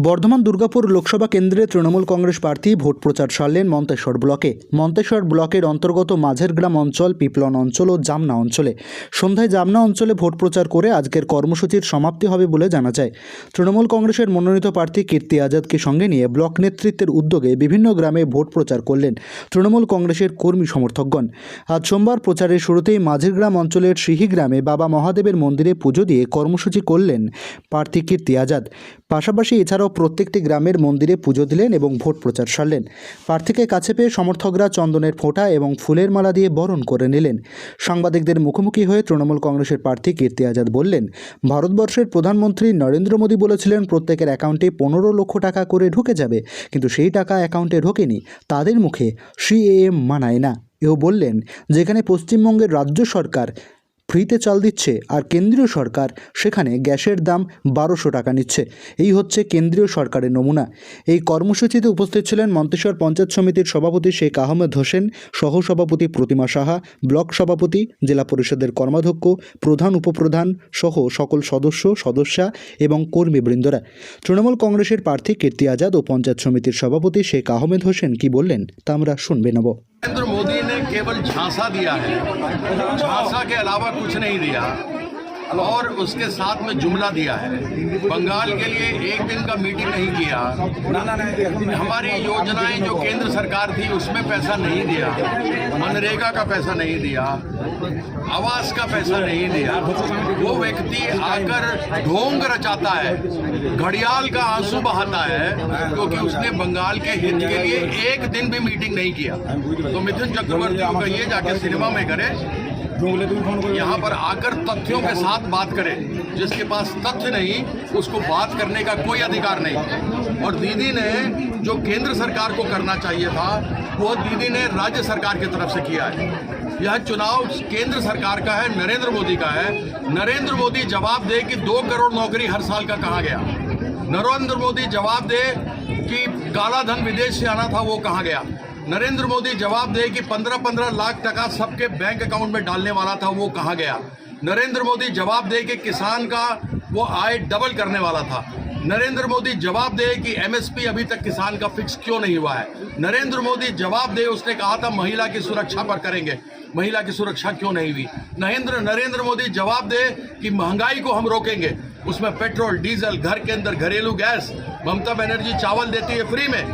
বর্ধমান দুর্গাপুর লোকসভা কেন্দ্রে তৃণমূল কংগ্রেস প্রার্থী ভোট প্রচার সারলেন মন্তেশ্বর ব্লকে। মন্তেশ্বর ব্লকের অন্তর্গত মাঝের গ্রাম অঞ্চল, পিপলন অঞ্চল ও জামনা অঞ্চলে সন্ধ্যায় জামনা অঞ্চলে ভোট প্রচার করে আজকের কর্মসূচির সমাপ্তি হবে বলে জানা যায়। তৃণমূল কংগ্রেসের মনোনীত প্রার্থী কীর্তি আজাদকে সঙ্গে নিয়ে ব্লক নেতৃত্বের উদ্যোগে বিভিন্ন গ্রামে ভোট প্রচার করলেন তৃণমূল কংগ্রেসের কর্মী সমর্থকগণ। আজ সোমবার প্রচারের শুরুতেই মাঝের গ্রাম অঞ্চলের সিহি গ্রামে বাবা মহাদেবের মন্দিরে পুজো দিয়ে কর্মসূচি করলেন প্রার্থী কীর্তি আজাদ। পাশাপাশি এছাড়াও প্রত্যেকটি গ্রামের মন্দিরে পুজো দিলেন এবং ভোট প্রচার সারলেন। প্রার্থীকে কাছে পেয়ে সমর্থকরা চন্দনের ফোঁটা এবং ফুলের মালা দিয়ে বরণ করে নিলেন। সাংবাদিকদের মুখোমুখি হয়ে তৃণমূল কংগ্রেসের প্রার্থী কীর্তি আজাদ বললেন, ভারতবর্ষের প্রধানমন্ত্রী নরেন্দ্র মোদী বলেছিলেন প্রত্যেকের অ্যাকাউন্টে 15 লক্ষ টাকা করে ঢুকে যাবে, কিন্তু সেই টাকা অ্যাকাউন্টে ঢোকেনি। তাদের মুখে সিএএ মানায় না। এও বললেন, যেখানে পশ্চিমবঙ্গের রাজ্য সরকার ফ্রিতে চাল দিচ্ছে আর কেন্দ্রীয় সরকার সেখানে গ্যাসের দাম 1200 টাকা নিচ্ছে। এই হচ্ছে কেন্দ্রীয় সরকারের নমুনা। এই কর্মসূচিতে উপস্থিত ছিলেন মন্তেশ্বর পঞ্চায়েত সমিতির সভাপতি শেখ আহমেদ হোসেন, সহসভাপতি প্রতিমা সাহা, ব্লক সভাপতি, জেলা পরিষদের কর্মাধ্যক্ষ, প্রধান উপপ্রধান সহ সকল সদস্যা এবং কর্মীবৃন্দরা। তৃণমূল কংগ্রেসের প্রার্থী কীর্তি আজাদ ও পঞ্চায়েত সমিতির সভাপতি শেখ আহমেদ হোসেন কি বললেন তা আমরা শুনবে নেব। नरेंद्र मोदी ने केवल झांसा दिया है, झांसा के अलावा कुछ नहीं दिया और उसके साथ में जुमला दिया है। बंगाल के लिए एक दिन का मीटिंग नहीं किया। हमारी योजनाएं जो केंद्र सरकार थी उसमें पैसा नहीं दिया, मनरेगा का पैसा नहीं दिया, आवास का पैसा नहीं दिया। वो व्यक्ति आकर ढोंग रचाता है, घड़ियाल का आंसू बहाता है, क्योंकि उसने बंगाल के हित के लिए एक दिन भी मीटिंग नहीं किया। तो मिथुन चक्रवर्ती को कहिए जाके सिनेमा में करे, यहाँ पर आकर तथ्यों के साथ बात करें। जिसके पास तथ्य नहीं उसको बात करने का कोई अधिकार नहीं। और दीदी ने जो केंद्र सरकार को करना चाहिए था वो दीदी ने राज्य सरकार की तरफ से किया है। यह चुनाव केंद्र सरकार का है, नरेंद्र मोदी का है। नरेंद्र मोदी जवाब दे कि 2 करोड़ नौकरी हर साल का कहाँ गया। नरेंद्र मोदी जवाब दे कि काला धन विदेश से आना था वो कहाँ गया। नरेंद्र मोदी जवाब दे कि 15-15 लाख टका सबके बैंक अकाउंट में डालने वाला था वो कहाँ गया। नरेंद्र मोदी जवाब दे कि किसान का वो आय डबल करने वाला था। नरेंद्र मोदी जवाब दे कि एमएसपी अभी तक किसान का फिक्स क्यों नहीं हुआ है। नरेंद्र मोदी जवाब दे, उसने कहा था महिला की सुरक्षा पर करेंगे, महिला की सुरक्षा क्यों नहीं हुई। नरेंद्र मोदी जवाब दे कि महंगाई को हम रोकेंगे, उसमें पेट्रोल डीजल, घर के अंदर घरेलू गैस, ममता बनर्जी चावल देती है फ्री में,